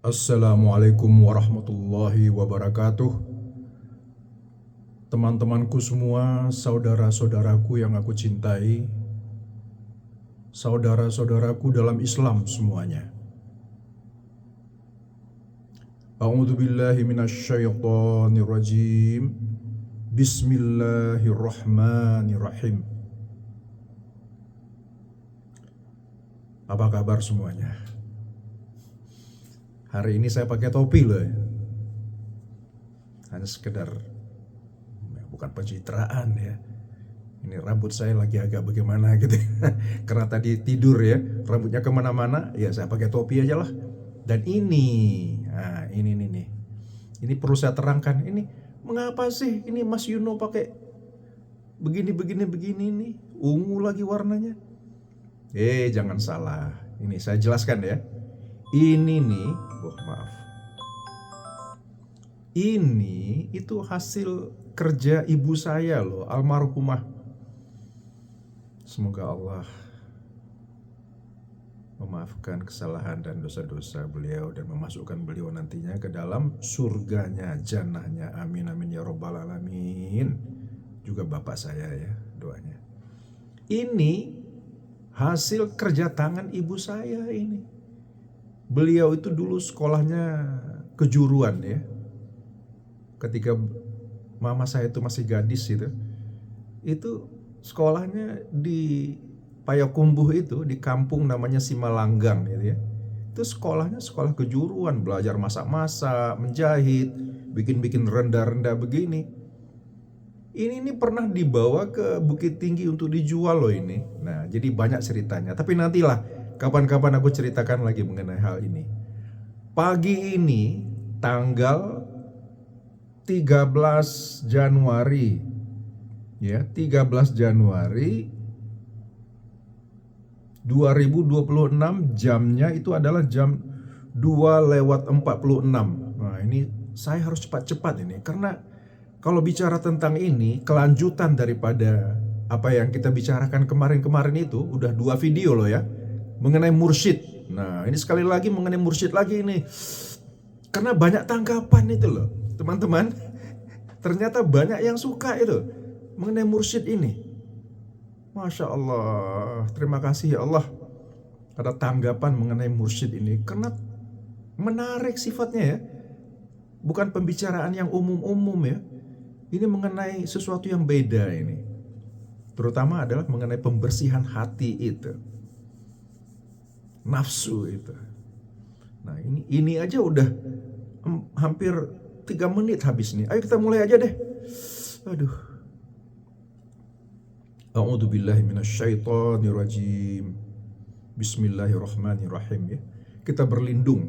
Assalamualaikum warahmatullahi wabarakatuh. Teman-temanku semua, saudara-saudaraku yang aku cintai, saudara-saudaraku dalam Islam semuanya. A'udzu billahi minasyaitonir rajim. Bismillahirrahmanirrahim. Apa kabar semuanya? Hari ini saya pakai topi loh ya. Hanya sekedar bukan pencitraan ya. Ini rambut saya lagi agak bagaimana gitu karena tadi tidur ya, rambutnya kemana-mana, ya saya pakai topi aja lah. Dan ini nih. Ini perlu saya terangkan, ini mengapa sih ini Mas Yuno pakai begini nih, ungu lagi warnanya. Jangan salah, ini saya jelaskan ya. Ini nih, maaf. Ini itu hasil kerja ibu saya loh, almarhumah. Semoga Allah memaafkan kesalahan dan dosa-dosa beliau dan memasukkan beliau nantinya ke dalam surganya, jannahnya. Amin amin ya robbal alamin. Juga bapak saya ya doanya. Ini hasil kerja tangan ibu saya ini. Beliau itu dulu sekolahnya kejuruan ya. Ketika mama saya itu masih gadis itu sekolahnya di Payakumbuh itu, di kampung namanya Simalanggang gitu ya. Itu sekolahnya sekolah kejuruan, belajar masak-masak, menjahit, bikin-bikin rendah-rendah begini. Ini pernah dibawa ke Bukit Tinggi untuk dijual loh ini. Nah, jadi banyak ceritanya. Tapi nantilah kapan-kapan aku ceritakan lagi mengenai hal ini. Pagi ini tanggal 13 Januari ya, 13 Januari 2026, jamnya itu adalah jam 2:46. Nah, ini saya harus cepat-cepat ini karena kalau bicara tentang ini kelanjutan daripada apa yang kita bicarakan kemarin-kemarin itu, udah 2 video loh ya mengenai mursyid. Nah, ini sekali lagi mengenai mursyid lagi ini. Karena banyak tanggapan itu loh, teman-teman. Ternyata banyak yang suka itu mengenai mursyid ini. Masya Allah, terima kasih ya Allah. Ada tanggapan mengenai mursyid ini karena menarik sifatnya ya. Bukan pembicaraan yang umum-umum ya. Ini mengenai sesuatu yang beda ini. Terutama adalah mengenai pembersihan hati itu. Nafsu itu. Nah, ini aja udah hampir 3 menit habis nih. Ayo kita mulai aja deh. Aduh. A'udzu billahi minasyaitonir rajim. Bismillahirrahmanirrahim ya. Kita berlindung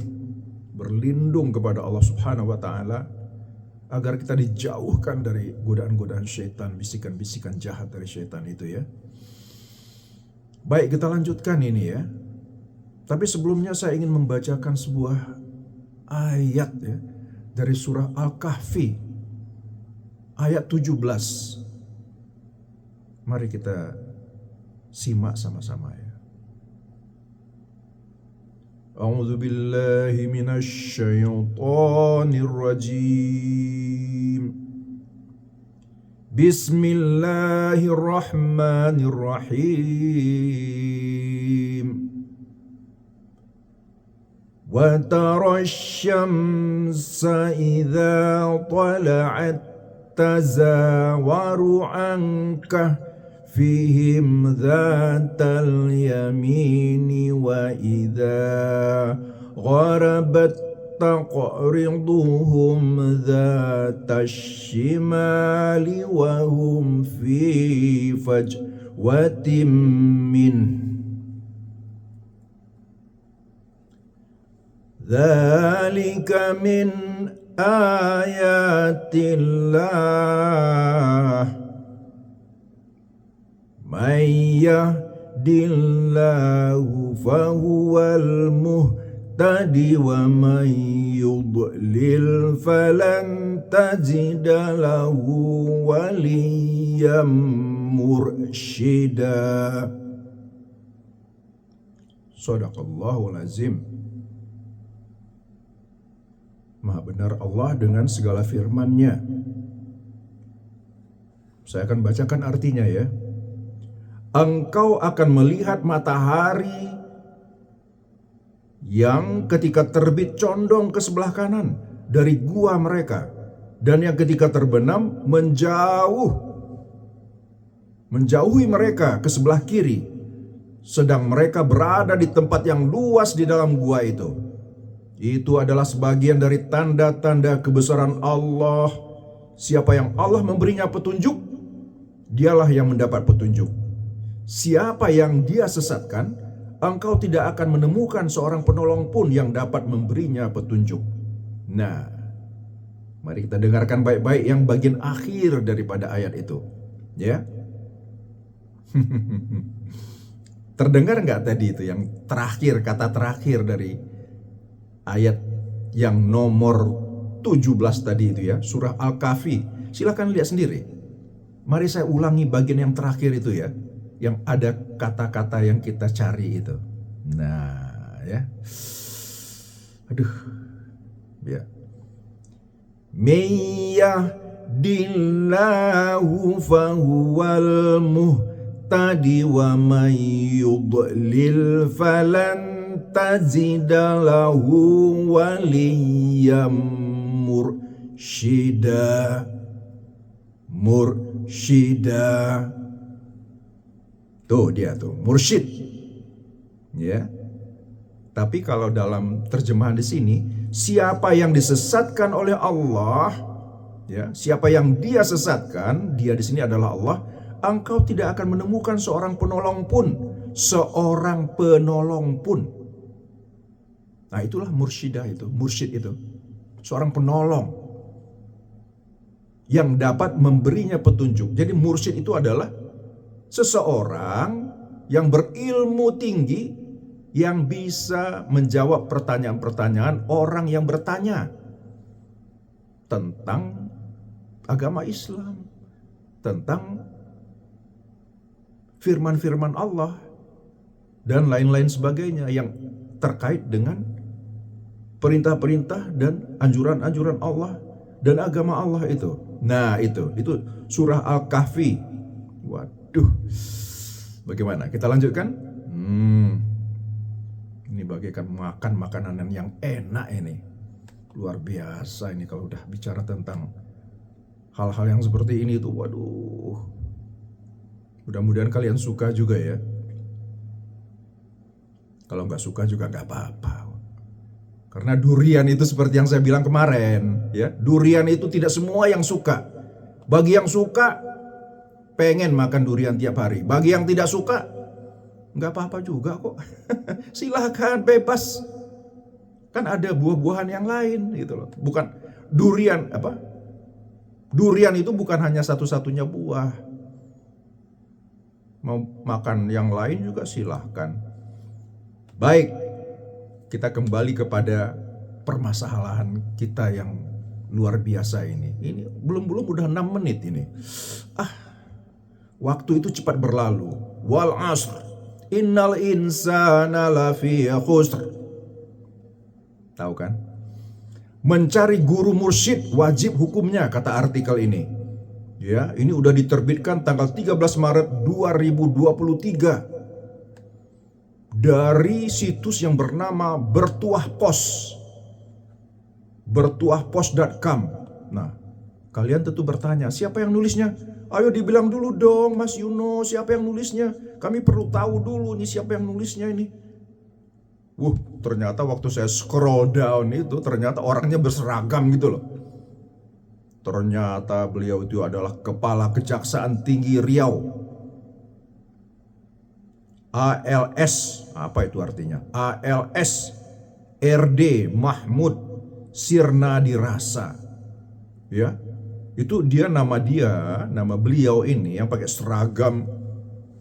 kepada Allah Subhanahu wa taala agar kita dijauhkan dari godaan-godaan syaitan, bisikan-bisikan jahat dari syaitan itu ya. Baik, kita lanjutkan ini ya. Tapi sebelumnya saya ingin membacakan sebuah ayat ya dari surah Al-Kahfi ayat 17. Mari kita simak sama-sama ya. A'udzu billahi minasy syaithanir rajim. Bismillahirrahmanirrahim. Wa tarasy syamsa idza tala'at tazawaru anka fihim dhatal yamini wa idza gharabat taqriduhum dhatash shimali wa hum fi fajwatin min dzalika min ayatillah man yahdillahu fahuwal muhtadi wa man yudlil falan tajida lahu waliyyam mursyida. Shadaqallahul azim. Maha benar Allah dengan segala firman-Nya. Saya akan bacakan artinya ya. Engkau akan melihat matahari yang ketika terbit condong ke sebelah kanan dari gua mereka, dan yang ketika terbenam menjauhi mereka ke sebelah kiri, sedang mereka berada di tempat yang luas di dalam gua itu. Itu adalah sebagian dari tanda-tanda kebesaran Allah. Siapa yang Allah memberinya petunjuk, dialah yang mendapat petunjuk. Siapa yang Dia sesatkan, engkau tidak akan menemukan seorang penolong pun yang dapat memberinya petunjuk. Nah, mari kita dengarkan baik-baik yang bagian akhir daripada ayat itu. Ya. Terdengar nggak tadi itu yang terakhir, kata terakhir dari ayat yang nomor 17 tadi itu ya, surah Al-Kahfi. Silakan lihat sendiri. Mari saya ulangi bagian yang terakhir itu ya, yang ada kata-kata yang kita cari itu. Nah, ya. Aduh. Ya. Miyahdillahu fahuwal muhtadi wa may yudlil falan tajida lahu waliyyan mursyida. Tuh dia tuh, mursyid. Ya. Tapi kalau dalam terjemahan di sini, siapa yang disesatkan oleh Allah, ya, siapa yang Dia sesatkan, Dia di sini adalah Allah, engkau tidak akan menemukan seorang penolong pun. Nah, itulah mursyid itu. Seorang penolong yang dapat memberinya petunjuk. Jadi mursyid itu adalah seseorang yang berilmu tinggi, yang bisa menjawab pertanyaan-pertanyaan orang yang bertanya tentang agama Islam, tentang firman-firman Allah, dan lain-lain sebagainya yang terkait dengan perintah-perintah dan anjuran-anjuran Allah dan agama Allah itu. Nah, itu surah Al-Kahfi. Waduh. Bagaimana? Kita lanjutkan? Ini bagaikan makan makanan yang enak ini. Luar biasa ini kalau udah bicara tentang hal-hal yang seperti ini tuh. Waduh. Mudah-mudahan kalian suka juga ya. Kalau nggak suka juga nggak apa-apa. Karena durian itu seperti yang saya bilang kemarin, ya. Durian itu tidak semua yang suka. Bagi yang suka, pengen makan durian tiap hari. Bagi yang tidak suka, nggak apa-apa juga kok. Silahkan, bebas. Kan ada buah-buahan yang lain gitu loh. Bukan durian apa? Durian itu bukan hanya satu-satunya buah. Mau makan yang lain juga silahkan. Baik, kita kembali kepada permasalahan kita yang luar biasa ini. Ini belum udah 6 menit ini. Waktu itu cepat berlalu. Wal asr, innal insana lafi khusr. Tahu kan? Mencari guru mursyid wajib hukumnya, kata artikel ini. Ya, ini udah diterbitkan tanggal 13 Maret 2023 dari situs yang bernama bertuahpos.com. Nah, kalian tentu bertanya, siapa yang nulisnya? Ayo dibilang dulu dong, Mas Yuno, siapa yang nulisnya? Kami perlu tahu dulu nih siapa yang nulisnya ini. Ternyata waktu saya scroll down itu, ternyata orangnya berseragam gitu loh. Ternyata beliau itu adalah Kepala Kejaksaan Tinggi Riau. ALS, apa itu artinya? ALS RD Mahmud Sirnadirasa. Ya. Itu nama beliau ini yang pakai seragam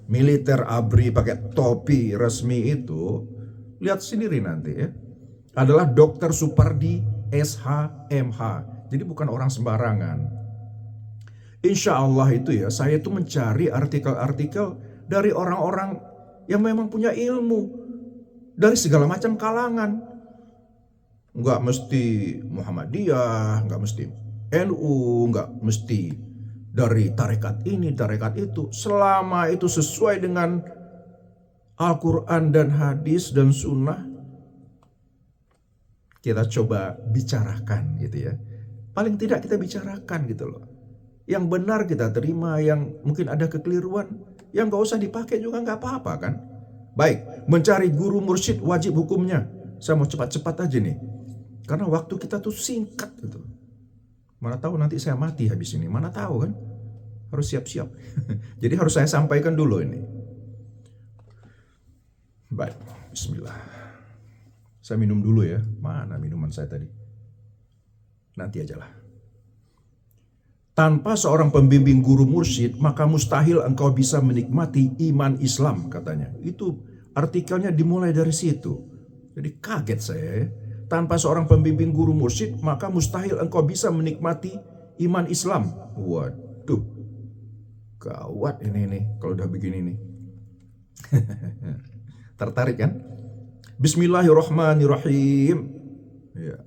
militer ABRI, pakai topi resmi itu. Lihat sendiri nanti ya. Adalah Dr. Supardi SH.MH. Jadi bukan orang sembarangan. Insya Allah itu ya, saya itu mencari artikel-artikel dari orang-orang yang memang punya ilmu dari segala macam kalangan. Nggak mesti Muhammadiyah, nggak mesti NU, nggak mesti dari tarekat ini, tarekat itu. Selama itu sesuai dengan Al-Quran dan hadis dan sunnah, kita coba bicarakan gitu ya. Paling tidak kita bicarakan gitu loh. Yang benar kita terima, yang mungkin ada kekeliruan, yang gak usah dipakai juga nggak apa-apa kan. Baik, mencari guru mursyid wajib hukumnya. Saya mau cepat-cepat aja nih. Karena waktu kita tuh singkat gitu. Mana tahu nanti saya mati habis ini, mana tahu kan. Harus siap-siap. Jadi harus saya sampaikan dulu ini. Baik, bismillah. Saya minum dulu ya. Mana minuman saya tadi? Nanti aja lah. Tanpa seorang pembimbing guru mursyid, maka mustahil engkau bisa menikmati iman Islam, katanya. Itu artikelnya dimulai dari situ. Jadi kaget saya ya. Tanpa seorang pembimbing guru mursyid, maka mustahil engkau bisa menikmati iman Islam. Waduh, gawat ini kalau udah begini nih. Tertarik kan? Bismillahirrahmanirrahim. Ya.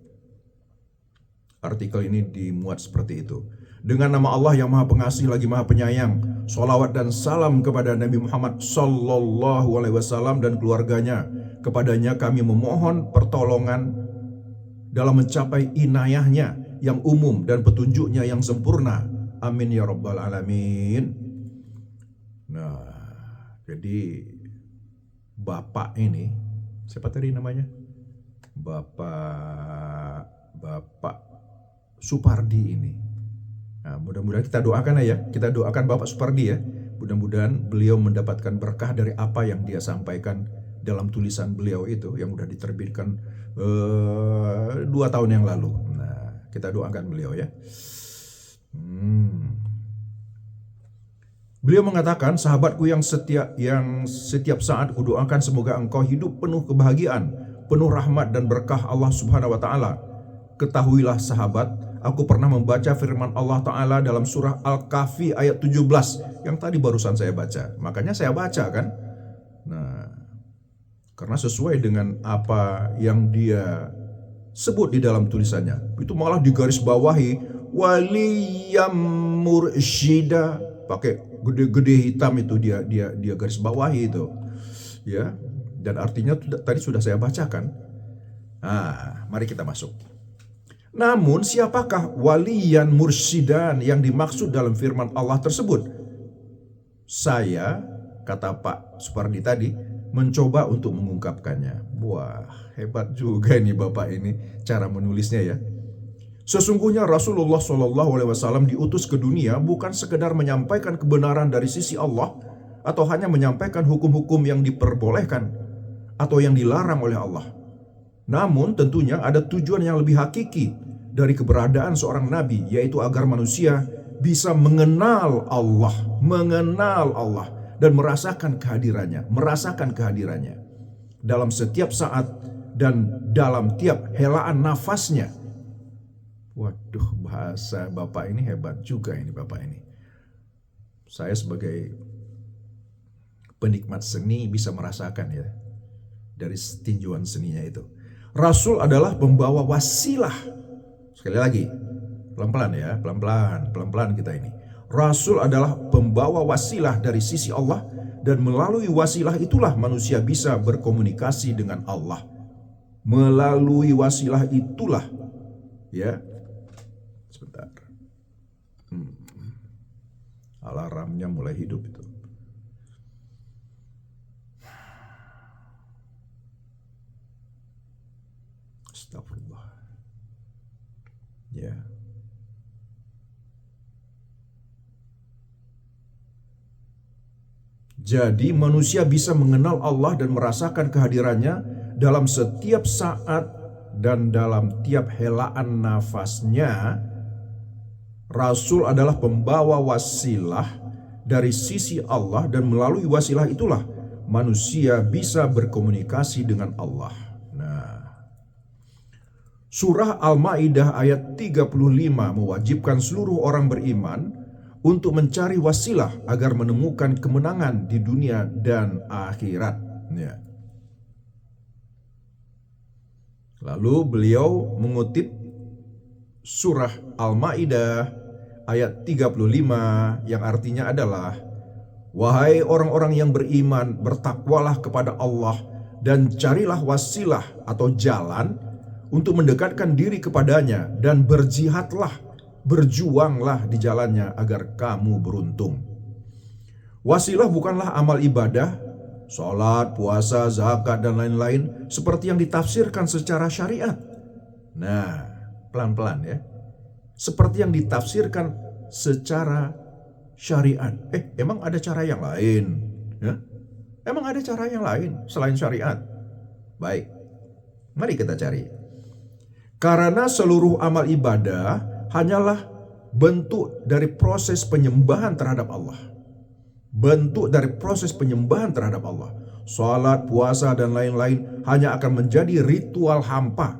Artikel ini dimuat seperti itu. Dengan nama Allah yang Maha Pengasih lagi Maha Penyayang, sholawat dan salam kepada Nabi Muhammad Sallallahu Alaihi Wasallam dan keluarganya. Kepadanya kami memohon pertolongan dalam mencapai inayahnya yang umum dan petunjuknya yang sempurna. Amin ya Rabbal Alamin. Nah, jadi Bapak ini, siapa tadi namanya? Bapak Supardi ini. Nah, mudah-mudahan kita doakan ya, kita doakan Bapak Supardi ya. Mudah-mudahan beliau mendapatkan berkah dari apa yang dia sampaikan dalam tulisan beliau itu yang udah diterbitkan 2 tahun yang lalu. Nah, kita doakan beliau ya. Beliau mengatakan, sahabatku yang setiap saat kudoakan semoga engkau hidup penuh kebahagiaan, penuh rahmat dan berkah Allah Subhanahu wa taala. Ketahuilah sahabat, aku pernah membaca firman Allah Ta'ala dalam surah Al-Kahfi ayat 17 yang tadi barusan saya baca. Makanya saya baca kan. Nah, karena sesuai dengan apa yang dia sebut di dalam tulisannya. Itu malah digarisbawahi waliyam mursyida, pakai gede-gede hitam itu dia garis bawahi itu. Ya. Dan artinya tadi sudah saya bacakan. Nah, mari kita masuk. Namun siapakah waliyan mursyidan yang dimaksud dalam firman Allah tersebut? Saya, kata Pak Supardi tadi, mencoba untuk mengungkapkannya. Wah, hebat juga ini Bapak ini cara menulisnya ya. Sesungguhnya Rasulullah SAW diutus ke dunia bukan sekedar menyampaikan kebenaran dari sisi Allah atau hanya menyampaikan hukum-hukum yang diperbolehkan atau yang dilarang oleh Allah. Namun tentunya ada tujuan yang lebih hakiki dari keberadaan seorang nabi, yaitu agar manusia bisa mengenal Allah dan merasakan kehadirannya dalam setiap saat dan dalam tiap helaan nafasnya. Waduh, bahasa Bapak ini hebat juga ini Bapak ini. Saya sebagai penikmat seni bisa merasakan ya dari tinjauan seninya itu. Rasul adalah pembawa wasilah. Sekali lagi, pelan-pelan ya, pelan-pelan kita ini. Rasul adalah pembawa wasilah dari sisi Allah dan melalui wasilah itulah manusia bisa berkomunikasi dengan Allah. Melalui wasilah itulah ya. Sebentar. Alarmnya mulai hidup itu. Astagfirullah. Ya. Jadi manusia bisa mengenal Allah dan merasakan kehadirannya dalam setiap saat dan dalam tiap helaan nafasnya. Rasul adalah pembawa wasilah dari sisi Allah dan melalui wasilah itulah manusia bisa berkomunikasi dengan Allah. Nah, Surah Al-Maidah ayat 35 mewajibkan seluruh orang beriman untuk mencari wasilah agar menemukan kemenangan di dunia dan akhirat. Ya. Lalu beliau mengutip surah Al-Maidah ayat 35 yang artinya adalah, "Wahai orang-orang yang beriman, bertakwalah kepada Allah dan carilah wasilah atau jalan untuk mendekatkan diri kepadanya dan berjihadlah, berjuanglah di jalannya agar kamu beruntung." Wasilah bukanlah amal ibadah, sholat, puasa, zakat, dan lain-lain seperti yang ditafsirkan secara syariat. Nah, pelan-pelan ya. Seperti yang ditafsirkan secara syariat. Emang ada cara yang lain? Ya? Emang ada cara yang lain selain syariat? Baik, mari kita cari. Karena seluruh amal ibadah hanyalah bentuk dari proses penyembahan terhadap Allah. Bentuk dari proses penyembahan terhadap Allah. Salat, puasa, dan lain-lain hanya akan menjadi ritual hampa,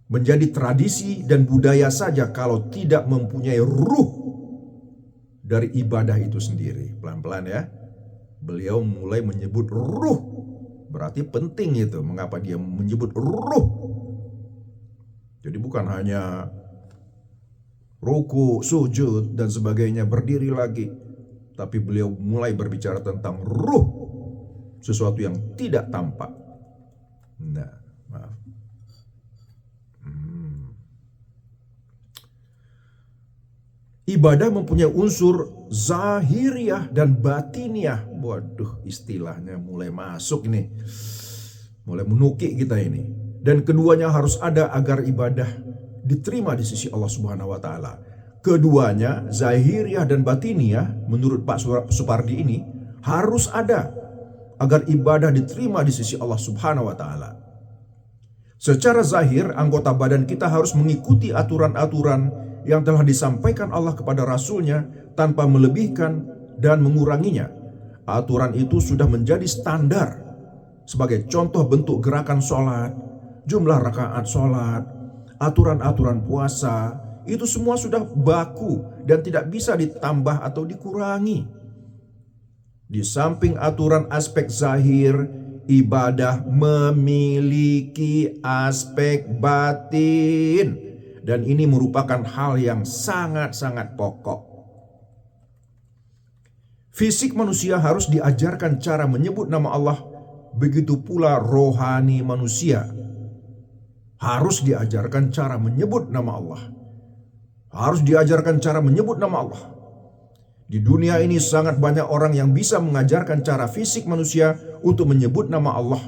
menjadi tradisi dan budaya saja kalau tidak mempunyai ruh dari ibadah itu sendiri. Pelan-pelan ya. Beliau mulai menyebut ruh. Berarti penting itu. Mengapa dia menyebut ruh? Jadi bukan hanya ruku, sujud, dan sebagainya, berdiri lagi. Tapi beliau mulai berbicara tentang ruh, sesuatu yang tidak tampak. Nah, maaf. Ibadah mempunyai unsur zahiriyah dan batiniah. Waduh, istilahnya mulai masuk ini. Mulai menukik kita ini. Dan keduanya harus ada agar ibadah diterima di sisi Allah Subhanahu wa taala. Keduanya, zahiriyah dan batiniah, menurut Pak Supardi ini harus ada agar ibadah diterima di sisi Allah Subhanahu wa taala. Secara zahir, anggota badan kita harus mengikuti aturan-aturan yang telah disampaikan Allah kepada Rasul-Nya tanpa melebihkan dan menguranginya. Aturan itu sudah menjadi standar sebagai contoh bentuk gerakan sholat, jumlah rakaat sholat, aturan-aturan puasa. Itu semua sudah baku dan tidak bisa ditambah atau dikurangi. Di samping aturan aspek zahir, ibadah memiliki aspek batin. Dan ini merupakan hal yang sangat-sangat pokok. Fisik manusia harus diajarkan cara menyebut nama Allah, begitu pula rohani manusia harus diajarkan cara menyebut nama Allah. Harus diajarkan cara menyebut nama Allah. Di dunia ini sangat banyak orang yang bisa mengajarkan cara fisik manusia untuk menyebut nama Allah.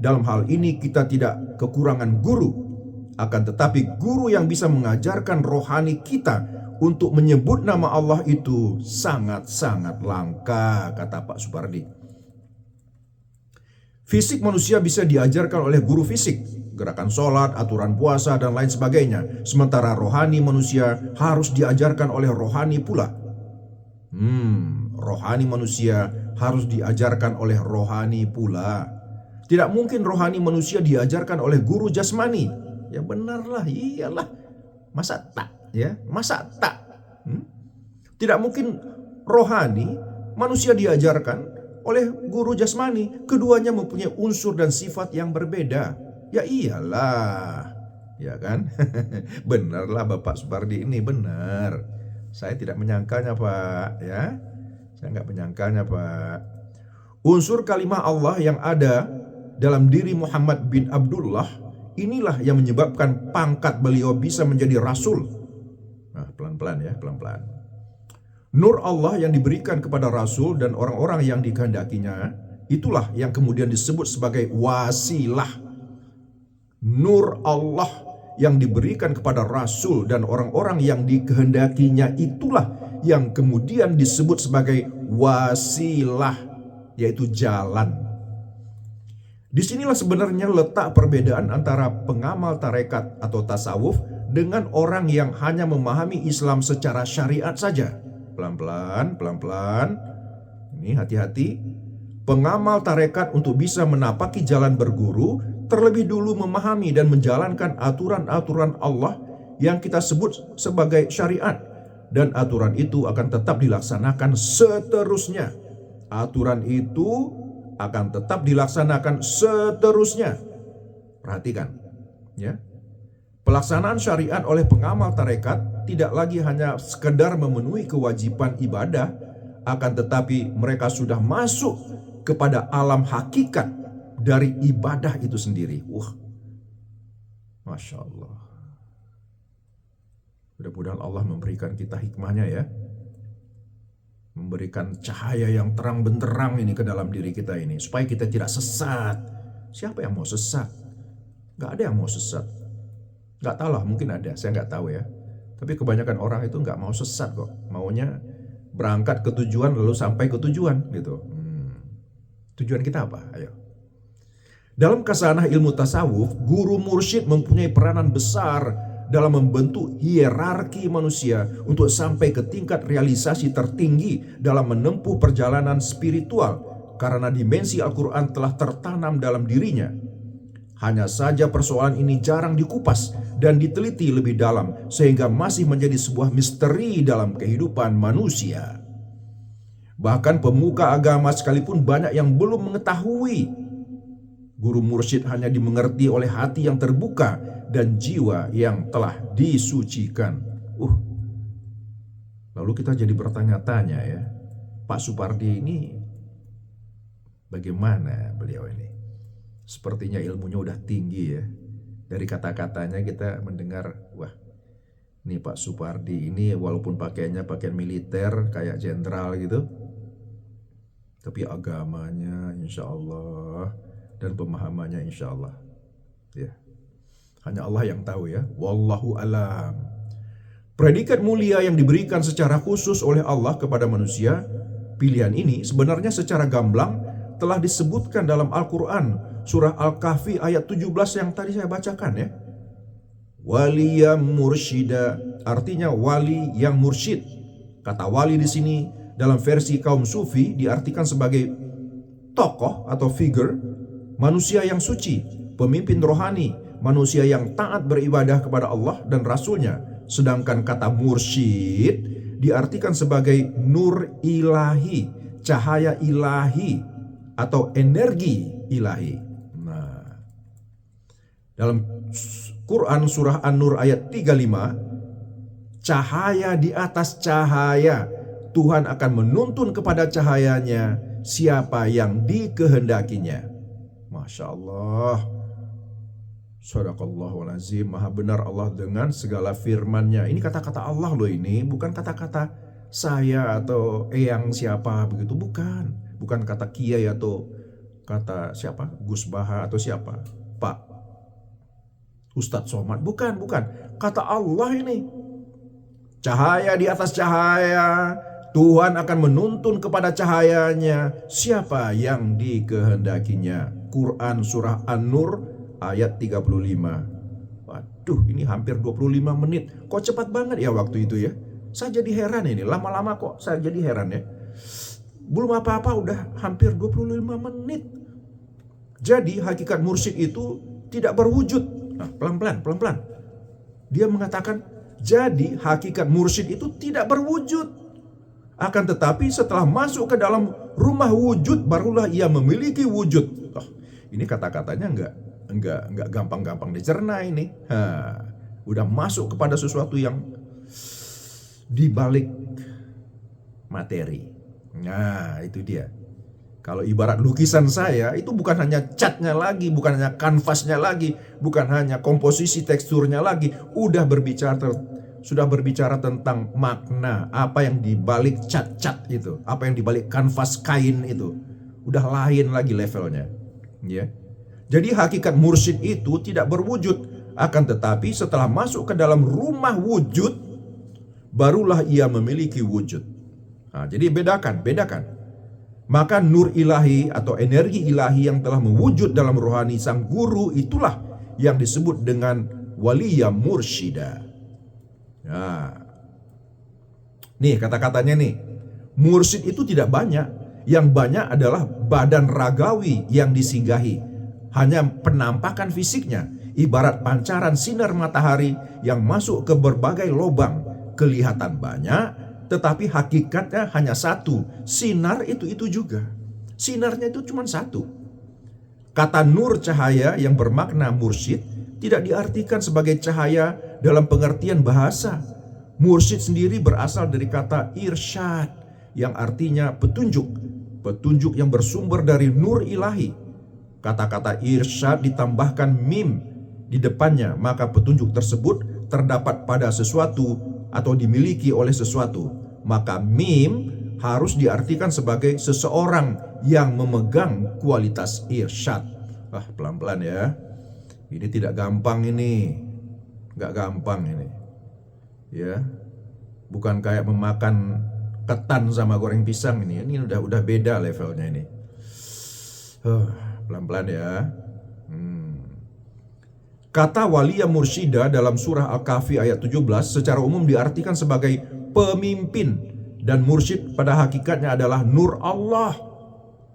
Dalam hal ini kita tidak kekurangan guru. Akan tetapi guru yang bisa mengajarkan rohani kita untuk menyebut nama Allah itu sangat-sangat langka, kata Pak Supardi. Fisik manusia bisa diajarkan oleh guru fisik, gerakan sholat, aturan puasa, dan lain sebagainya. Sementara rohani manusia harus diajarkan oleh rohani pula. Rohani manusia harus diajarkan oleh rohani pula. Tidak mungkin rohani manusia diajarkan oleh guru jasmani. Ya benarlah, iyalah. Masa tak? Ya, masa tak? Tidak mungkin rohani manusia diajarkan oleh guru jasmani. Keduanya mempunyai unsur dan sifat yang berbeda. Ya iyalah, ya kan? Benarlah Bapak Supardi ini, benar. Saya tidak menyangkanya Pak, ya. Saya nggak menyangkanya Pak. Unsur kalimah Allah yang ada dalam diri Muhammad bin Abdullah, inilah yang menyebabkan pangkat beliau bisa menjadi rasul. Nah, pelan-pelan ya, pelan-pelan. Nur Allah yang diberikan kepada Rasul dan orang-orang yang dikehendakinya, itulah yang kemudian disebut sebagai wasilah. Nur Allah yang diberikan kepada Rasul dan orang-orang yang dikehendakinya, itulah yang kemudian disebut sebagai wasilah, yaitu jalan. Disinilah sebenarnya letak perbedaan antara pengamal tarekat atau tasawuf dengan orang yang hanya memahami Islam secara syariat saja. Pelan-pelan, pelan-pelan. Ini hati-hati. Pengamal tarekat untuk bisa menapaki jalan berguru, terlebih dulu memahami dan menjalankan aturan-aturan Allah yang kita sebut sebagai syariat. Dan aturan itu akan tetap dilaksanakan seterusnya. Aturan itu akan tetap dilaksanakan seterusnya. Perhatikan. Ya. Pelaksanaan syariat oleh pengamal tarekat tidak lagi hanya sekedar memenuhi kewajiban ibadah, akan tetapi mereka sudah masuk kepada alam hakikat dari ibadah itu sendiri. Wah, Masya Allah. Mudah-mudahan Allah memberikan kita hikmahnya ya. Memberikan cahaya yang terang benderang ini ke dalam diri kita ini. Supaya kita tidak sesat. Siapa yang mau sesat? Gak ada yang mau sesat. Gak tahu lah, mungkin ada, saya gak tahu ya. Tapi kebanyakan orang itu gak mau sesat kok. Maunya berangkat ke tujuan lalu sampai ke tujuan gitu. Tujuan kita apa? Ayo. Dalam kasanah ilmu tasawuf, guru mursyid mempunyai peranan besar dalam membentuk hierarki manusia untuk sampai ke tingkat realisasi tertinggi dalam menempuh perjalanan spiritual karena dimensi Al-Quran telah tertanam dalam dirinya. Hanya saja persoalan ini jarang dikupas dan diteliti lebih dalam sehingga masih menjadi sebuah misteri dalam kehidupan manusia. Bahkan pemuka agama sekalipun banyak yang belum mengetahui. Guru mursyid hanya dimengerti oleh hati yang terbuka dan jiwa yang telah disucikan. Lalu kita jadi bertanya-tanya ya, Pak Supardi ini bagaimana beliau ini? Sepertinya ilmunya udah tinggi ya. Dari kata-katanya kita mendengar, wah ini Pak Supardi ini walaupun pakaiannya pakaian militer kayak jenderal gitu, tapi agamanya insya Allah dan pemahamannya insya Allah ya. Hanya Allah yang tahu ya. Wallahu alam. Predikat mulia yang diberikan secara khusus oleh Allah kepada manusia, pilihan ini sebenarnya secara gamblang telah disebutkan dalam Al-Quran. Surah Al-Kahfi ayat 17 yang tadi saya bacakan ya. Waliyam mursyida, artinya wali yang mursyid. Kata wali di sini dalam versi kaum sufi diartikan sebagai tokoh atau figure, manusia yang suci, pemimpin rohani, manusia yang taat beribadah kepada Allah dan Rasulnya. Sedangkan kata mursyid diartikan sebagai nur ilahi, cahaya ilahi atau energi ilahi. Nah, dalam Quran surah An-Nur ayat 35, cahaya di atas cahaya, Tuhan akan menuntun kepada cahayanya siapa yang dikehendakinya. Masya Allah. Sadaqallahul azim. Maha benar Allah dengan segala firman-Nya. Ini kata-kata Allah loh ini, bukan kata-kata saya atau eyang siapa begitu, bukan. Bukan kata kiai atau kata siapa, Gus Baha atau siapa, Pak Ustadz Somad, bukan. Kata Allah ini. Cahaya di atas cahaya, Tuhan akan menuntun kepada cahayanya siapa yang dikehendakinya. Quran surah An-Nur ayat 35. Waduh, ini hampir 25 menit. Kok cepat banget ya waktu itu ya. Saya jadi heran ini, lama-lama kok saya jadi heran ya. Belum apa-apa udah hampir 25 menit. Jadi hakikat mursyid itu tidak berwujud. Nah, pelan-pelan. Dia mengatakan, jadi hakikat mursyid itu tidak berwujud. Akan tetapi setelah masuk ke dalam rumah wujud, barulah ia memiliki wujud. Ini kata-katanya enggak gampang-gampang dicerna ini. Udah masuk kepada sesuatu yang dibalik materi. Nah, itu dia. Kalau ibarat lukisan saya, itu bukan hanya catnya lagi, bukan hanya kanvasnya lagi, bukan hanya komposisi teksturnya lagi, sudah berbicara tentang makna, apa yang dibalik cat-cat itu, apa yang dibalik kanvas kain itu. Udah lain lagi levelnya. Ya. Jadi hakikat mursyid itu tidak berwujud, akan tetapi setelah masuk ke dalam rumah wujud, barulah ia memiliki wujud. Nah, jadi bedakan. Maka nur ilahi atau energi ilahi yang telah mewujud dalam rohani sang guru itulah yang disebut dengan waliyah mursyida. Nah, nih kata-katanya nih, mursyid itu tidak banyak. Yang banyak adalah badan ragawi yang disinggahi. Hanya penampakan fisiknya, ibarat pancaran sinar matahari yang masuk ke berbagai lubang. Kelihatan banyak, tetapi hakikatnya hanya satu. Sinar itu juga. Sinarnya itu cuma satu. Kata nur cahaya yang bermakna mursyid tidak diartikan sebagai cahaya dalam pengertian bahasa. Mursyid sendiri berasal dari kata irsyad yang artinya petunjuk. Petunjuk yang bersumber dari nur ilahi. Kata-kata irsyad ditambahkan mim di depannya, maka petunjuk tersebut terdapat pada sesuatu atau dimiliki oleh sesuatu. Maka mim harus diartikan sebagai seseorang yang memegang kualitas irsyad. Pelan-pelan ya. Ini tidak gampang ini. Nggak gampang ini. Ya. Bukan kayak memakan ketan sama goreng pisang ini. Ini udah beda levelnya ini. Pelan-pelan ya. Kata waliyah mursyida dalam surah Al-Kahfi ayat 17 secara umum diartikan sebagai pemimpin, dan mursyid pada hakikatnya adalah nur Allah.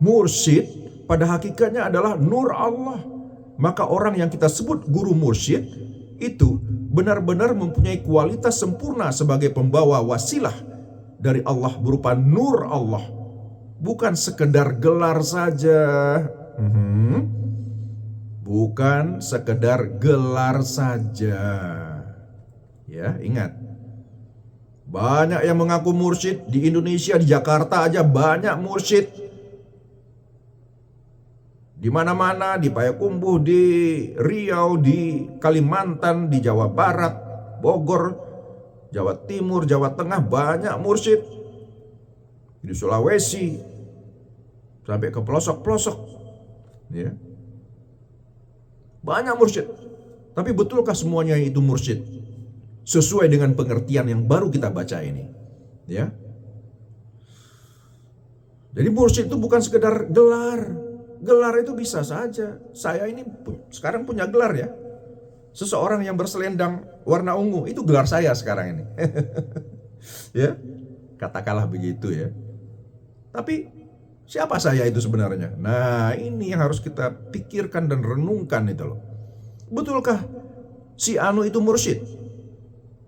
Mursyid pada hakikatnya adalah nur Allah. Maka orang yang kita sebut guru mursyid itu benar-benar mempunyai kualitas sempurna sebagai pembawa wasilah dari Allah berupa nur Allah. Bukan sekedar gelar saja. Bukan sekedar gelar saja. Ya, ingat. Banyak yang mengaku mursyid di Indonesia, di Jakarta aja banyak mursyid. Di mana-mana, di Payakumbuh, di Riau, di Kalimantan, di Jawa Barat, Bogor, Jawa Timur, Jawa Tengah banyak mursyid. Di Sulawesi sampai ke pelosok-pelosok. Ya. Banyak mursyid. Tapi betulkah semuanya itu mursyid? Sesuai dengan pengertian yang baru kita baca ini. Ya. Jadi mursyid itu bukan sekedar gelar. Gelar itu bisa saja. Saya ini sekarang punya gelar ya. Seseorang yang berselendang warna ungu, itu gelar saya sekarang ini. Ya. Katakanlah begitu ya. Tapi siapa saya itu sebenarnya? Nah, ini yang harus kita pikirkan dan renungkan itu loh. Betulkah si anu itu mursyid?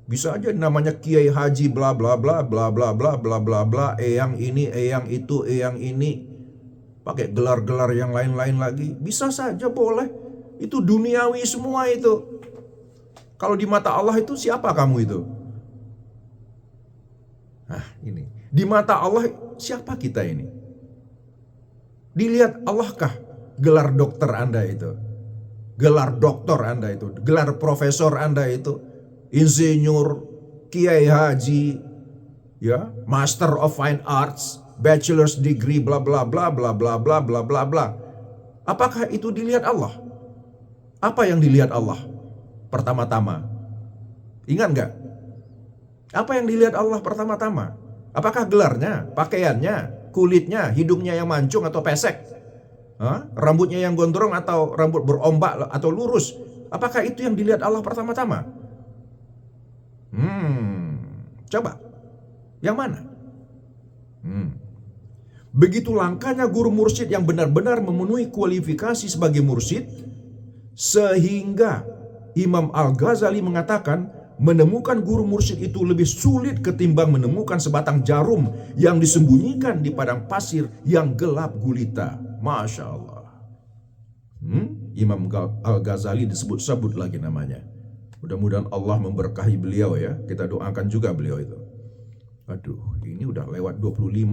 Bisa aja namanya Kiai Haji bla bla bla bla bla bla bla bla bla, eyang ini, eyang itu, eyang ini. Pakai gelar-gelar yang lain-lain lagi. Bisa saja, boleh. Itu duniawi semua itu. Kalau di mata Allah itu siapa kamu itu? Nah, ini. Di mata Allah siapa kita ini? Dilihat Allahkah gelar dokter Anda itu? Gelar doktor Anda itu? Gelar profesor Anda itu? Insinyur, Kiai Haji, ya, Master of Fine Arts, Bachelor's degree, bla bla bla bla bla bla bla bla bla. Apakah itu dilihat Allah? Apa yang dilihat Allah? Pertama-tama. Ingat nggak? Apa yang dilihat Allah pertama-tama? Apakah gelarnya, pakaiannya, kulitnya, hidungnya yang mancung atau pesek? Rambutnya yang gondrong atau rambut berombak atau lurus? Apakah itu yang dilihat Allah pertama-tama? Coba. Yang mana? Begitu langkahnya guru mursyid yang benar-benar memenuhi kualifikasi sebagai mursyid, sehingga Imam Al-Ghazali mengatakan menemukan guru mursyid itu lebih sulit ketimbang menemukan sebatang jarum yang disembunyikan di padang pasir yang gelap gulita. Masya Allah. Imam Al-Ghazali disebut-sebut lagi namanya. Mudah-mudahan Allah memberkahi beliau ya. Kita doakan juga beliau itu. Aduh, ini udah lewat 25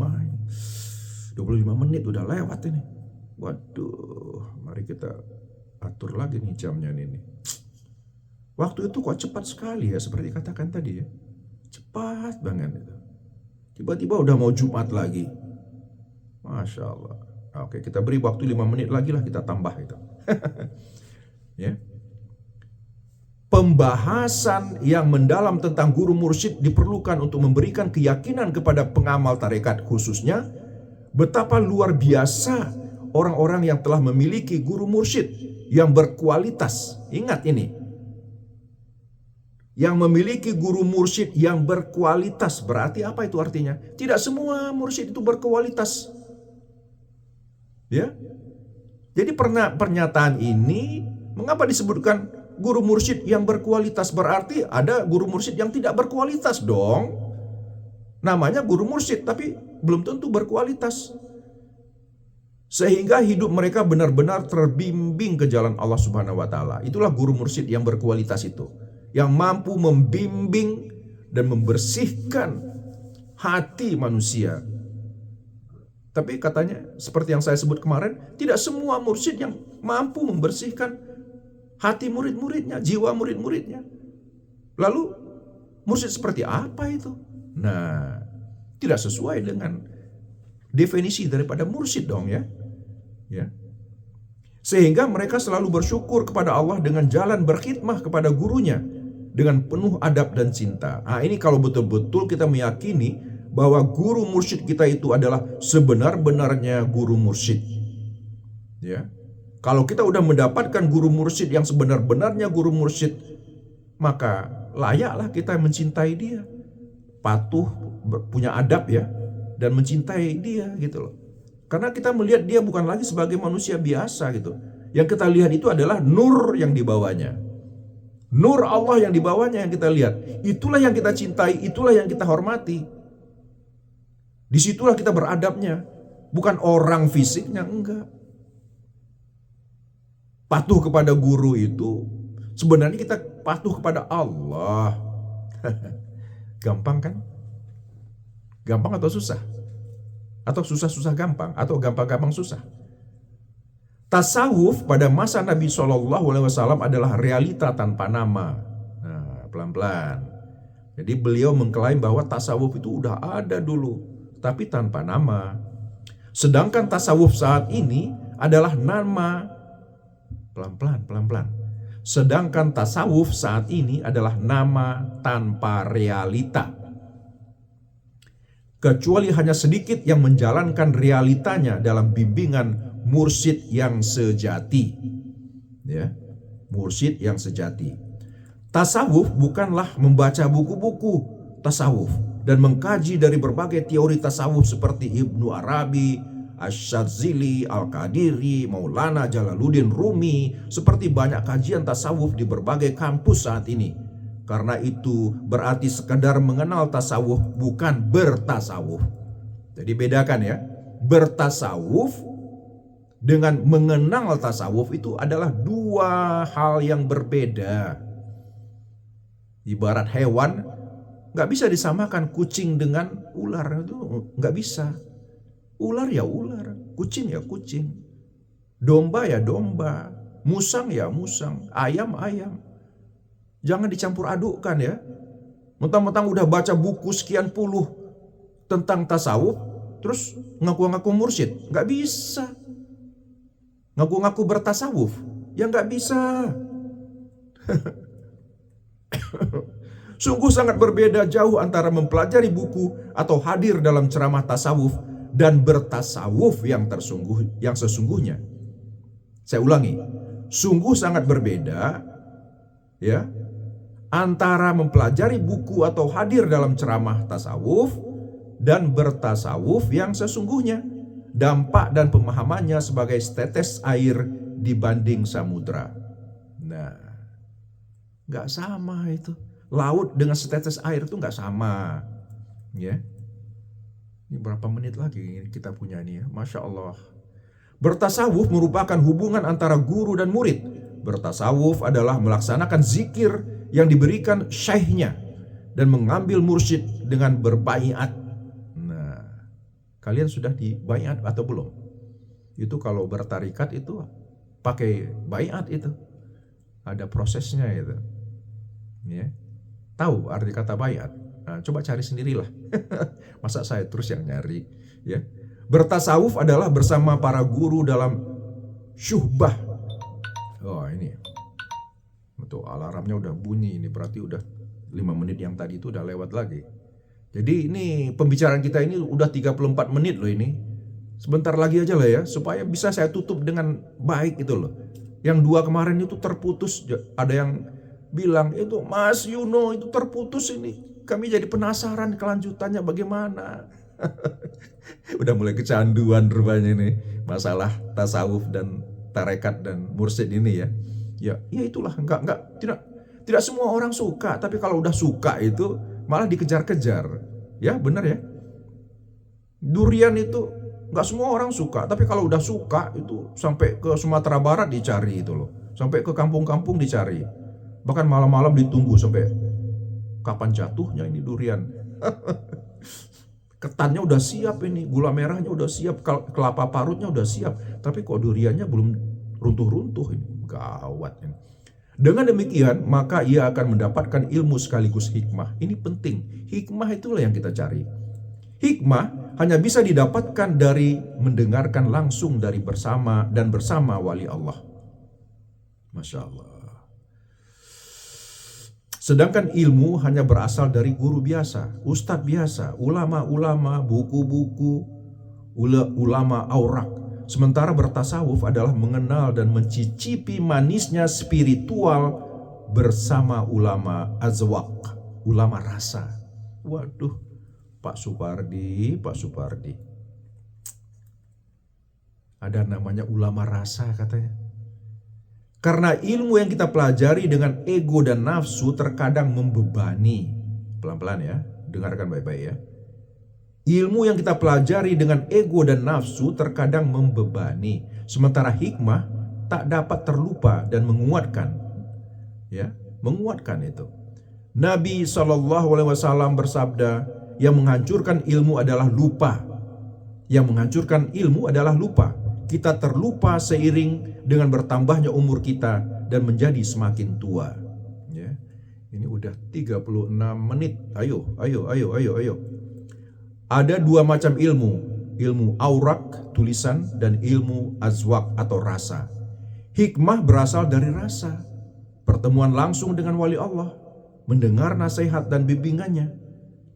menit udah lewat ini. Waduh, mari kita atur lagi nih jamnya ini. Waktu itu kok cepat sekali ya, seperti katakan tadi ya. Cepat banget itu. Tiba-tiba udah mau Jumat lagi. Masya Allah. Oke, kita beri waktu 5 menit lagi lah, kita tambah itu. Ya. Pembahasan yang mendalam tentang guru mursyid diperlukan untuk memberikan keyakinan kepada pengamal tarekat, khususnya betapa luar biasa orang-orang yang telah memiliki guru mursyid yang berkualitas. Ingat ini. Yang memiliki guru mursyid yang berkualitas. Berarti apa itu artinya? Tidak semua mursyid itu berkualitas. Ya. Jadi pernyataan ini mengapa disebutkan guru mursyid yang berkualitas? Berarti ada guru mursyid yang tidak berkualitas dong. Namanya guru mursyid tapi belum tentu berkualitas. Sehingga hidup mereka benar-benar terbimbing ke jalan Allah Subhanahu wa taala. Itulah guru mursyid yang berkualitas itu, yang mampu membimbing dan membersihkan hati manusia. Tapi katanya seperti yang saya sebut kemarin, tidak semua mursyid yang mampu membersihkan hati murid-muridnya, jiwa murid-muridnya. Lalu mursyid seperti apa itu? Nah, tidak sesuai dengan definisi daripada mursyid dong ya. Sehingga mereka selalu bersyukur kepada Allah dengan jalan berkhidmah kepada gurunya dengan penuh adab dan cinta. Nah, ini kalau betul-betul kita meyakini bahwa guru mursyid kita itu adalah sebenar-benarnya guru mursyid. Ya. Kalau kita udah mendapatkan guru mursyid yang sebenar-benarnya guru mursyid, maka layaklah kita mencintai dia, patuh, punya adab ya, dan mencintai dia gitu loh. Karena kita melihat dia bukan lagi sebagai manusia biasa gitu. Yang kita lihat itu adalah nur yang dibawanya. Nur Allah yang dibawanya yang kita lihat. Itulah yang kita cintai, itulah yang kita hormati. Disitulah kita beradabnya. Bukan orang fisiknya, enggak. Patuh kepada guru itu sebenarnya kita patuh kepada Allah. Gampang kan? Gampang atau susah? Atau susah-susah gampang? Atau gampang-gampang susah? Tasawuf pada masa Nabi SAW adalah realita tanpa nama. Nah, pelan-pelan. Jadi beliau mengklaim bahwa tasawuf itu udah ada dulu, tapi tanpa nama. Sedangkan tasawuf saat ini adalah nama. Pelan-pelan. Sedangkan tasawuf saat ini adalah nama tanpa realita. Kecuali hanya sedikit yang menjalankan realitanya dalam bimbingan mursyid yang sejati. Ya, mursyid yang sejati. Tasawuf bukanlah membaca buku-buku tasawuf dan mengkaji dari berbagai teori tasawuf seperti Ibnu Arabi, Asy-Syadzili, Al-Qadiri, Maulana Jalaluddin Rumi, seperti banyak kajian tasawuf di berbagai kampus saat ini. Karena itu berarti sekedar mengenal tasawuf, bukan bertasawuf. Jadi bedakan ya, bertasawuf dengan mengenal tasawuf itu adalah dua hal yang berbeda. Ibarat hewan, gak bisa disamakan kucing dengan ular, itu gak bisa. Ular ya ular, kucing ya kucing, domba ya domba, musang ya musang, ayam ayam. Jangan dicampur adukkan ya. Mentang-mentang udah baca buku sekian puluh tentang tasawuf, terus ngaku-ngaku mursyid. Nggak bisa. Ngaku-ngaku bertasawuf, ya nggak bisa. Sungguh sangat berbeda jauh antara mempelajari buku atau hadir dalam ceramah tasawuf dan bertasawuf yang sesungguhnya. Saya ulangi, sungguh sangat berbeda ya antara mempelajari buku atau hadir dalam ceramah tasawuf dan bertasawuf yang sesungguhnya. Dampak dan pemahamannya sebagai setetes air dibanding samudra. Nah, nggak sama itu. Laut dengan setetes air itu nggak sama. Ya. Ini berapa menit lagi kita punya ini ya, Masya Allah. Bertasawuf merupakan hubungan antara guru dan murid. Bertasawuf adalah melaksanakan zikir yang diberikan syekhnya dan mengambil mursyid dengan berbaiat. Nah, kalian sudah dibaiat atau belum? Itu kalau bertarikat itu pakai baiat itu. Ada prosesnya itu. Ya. Tahu arti kata baiat? Nah, coba cari sendirilah. Masa saya terus yang nyari, ya. Bertasawuf adalah bersama para guru dalam syuhbah. Oh, ini. Betul, alarmnya udah bunyi ini, berarti udah 5 menit yang tadi itu udah lewat lagi. Jadi ini pembicaraan kita ini udah 34 menit loh ini. Sebentar lagi aja lah ya, supaya bisa saya tutup dengan baik itu loh. Yang 2 kemarin itu terputus, ada yang bilang itu Mas Yuno itu terputus ini. Kami jadi penasaran kelanjutannya bagaimana. Udah mulai kecanduan rupanya ini masalah tasawuf dan tarekat dan mursyid ini ya. Ya itulah, tidak semua orang suka, tapi kalau udah suka itu malah dikejar-kejar. Ya, benar ya. Durian itu nggak semua orang suka, tapi kalau udah suka itu sampai ke Sumatera Barat dicari itu loh. Sampai ke kampung-kampung dicari. Bahkan malam-malam ditunggu sampai kapan jatuhnya ini durian. Ketannya udah siap ini, gula merahnya udah siap, kelapa parutnya udah siap. Tapi kok duriannya belum runtuh-runtuh ini. Gawat ini. Dengan demikian, maka ia akan mendapatkan ilmu sekaligus hikmah. Ini penting. Hikmah itulah yang kita cari. Hikmah hanya bisa didapatkan dari mendengarkan langsung dari bersama wali Allah. Masya Allah. Sedangkan ilmu hanya berasal dari guru biasa, ustadz biasa, ulama-ulama, buku-buku, ulama aurak. Sementara bertasawuf adalah mengenal dan mencicipi manisnya spiritual bersama ulama azwaq, ulama rasa. Waduh, Pak Supardi. Ada namanya ulama rasa katanya. Karena ilmu yang kita pelajari dengan ego dan nafsu terkadang membebani. Pelan-pelan ya, dengarkan baik-baik ya. Ilmu yang kita pelajari dengan ego dan nafsu terkadang membebani. Sementara hikmah tak dapat terlupa dan menguatkan. Ya, menguatkan itu. Nabi SAW bersabda, yang menghancurkan ilmu adalah lupa. Yang menghancurkan ilmu adalah lupa. Kita terlupa seiring dengan bertambahnya umur kita dan menjadi semakin tua. Ya. Ini udah 36 menit. Ayo. Ada dua macam ilmu. Ilmu aurak, tulisan, dan ilmu azwaq atau rasa. Hikmah berasal dari rasa. Pertemuan langsung dengan wali Allah. Mendengar nasihat dan bimbingannya.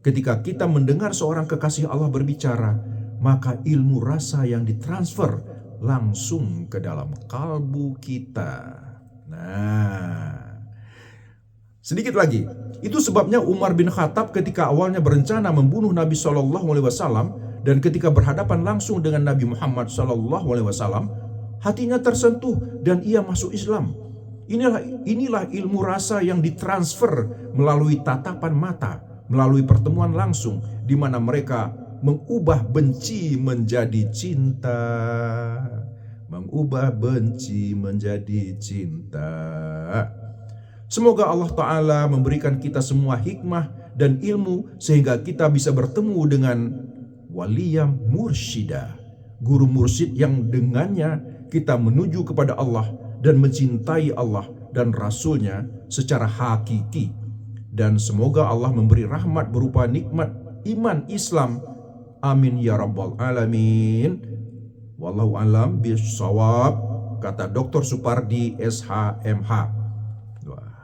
Ketika kita mendengar seorang kekasih Allah berbicara, maka ilmu rasa yang ditransfer langsung ke dalam kalbu kita. Nah, sedikit lagi. Itu sebabnya Umar bin Khattab ketika awalnya berencana membunuh Nabi SAW dan ketika berhadapan langsung dengan Nabi Muhammad SAW, hatinya tersentuh dan ia masuk Islam. Inilah ilmu rasa yang ditransfer melalui tatapan mata, melalui pertemuan langsung, di mana mereka mengubah benci menjadi cinta. Mengubah benci menjadi cinta. Semoga Allah Ta'ala memberikan kita semua hikmah dan ilmu sehingga kita bisa bertemu dengan waliyam mursyidah, guru mursyid yang dengannya kita menuju kepada Allah dan mencintai Allah dan Rasulnya secara hakiki. Dan semoga Allah memberi rahmat berupa nikmat iman Islam. Amin ya rabbal alamin. Wallahu alam bisawab, kata Dr. Supardi SHMH. Wah.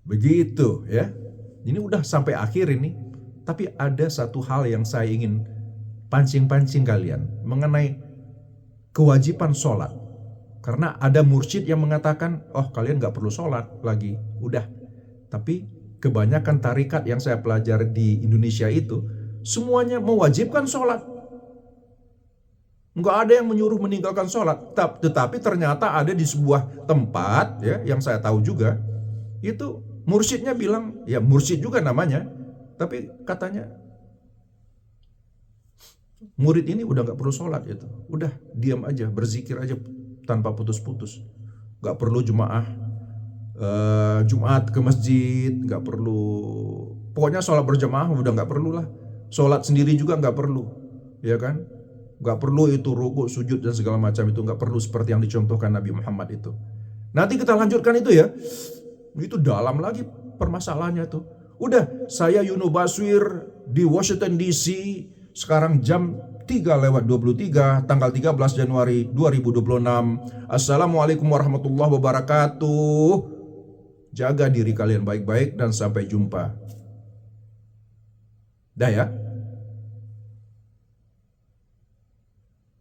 Begitu ya. Ini udah sampai akhir ini. Tapi ada satu hal yang saya ingin pancing-pancing kalian mengenai kewajiban sholat. Karena ada mursyid yang mengatakan, oh kalian gak perlu sholat lagi, udah. Tapi kebanyakan tarikat yang saya pelajari di Indonesia itu semuanya mewajibkan sholat. Nggak ada yang menyuruh meninggalkan sholat. Tetapi ternyata ada di sebuah tempat ya, yang saya tahu juga, itu mursyidnya bilang, ya mursyid juga namanya, tapi katanya murid ini udah nggak perlu sholat itu. Udah diam aja, berzikir aja tanpa putus-putus. Nggak perlu jemaah Jumat ke masjid, nggak perlu. Pokoknya sholat berjemaah udah nggak perlu lah. Sholat sendiri juga nggak perlu, ya kan? Nggak perlu itu rukuk, sujud dan segala macam itu nggak perlu seperti yang dicontohkan Nabi Muhammad itu. Nanti kita lanjutkan itu ya. Itu dalam lagi permasalahannya tuh. Udah, saya Yuno Baswir di Washington DC. Sekarang jam 3:23 tanggal 13 Januari 2026. Assalamualaikum warahmatullahi wabarakatuh. Jaga diri kalian baik-baik dan sampai jumpa. Dah ya.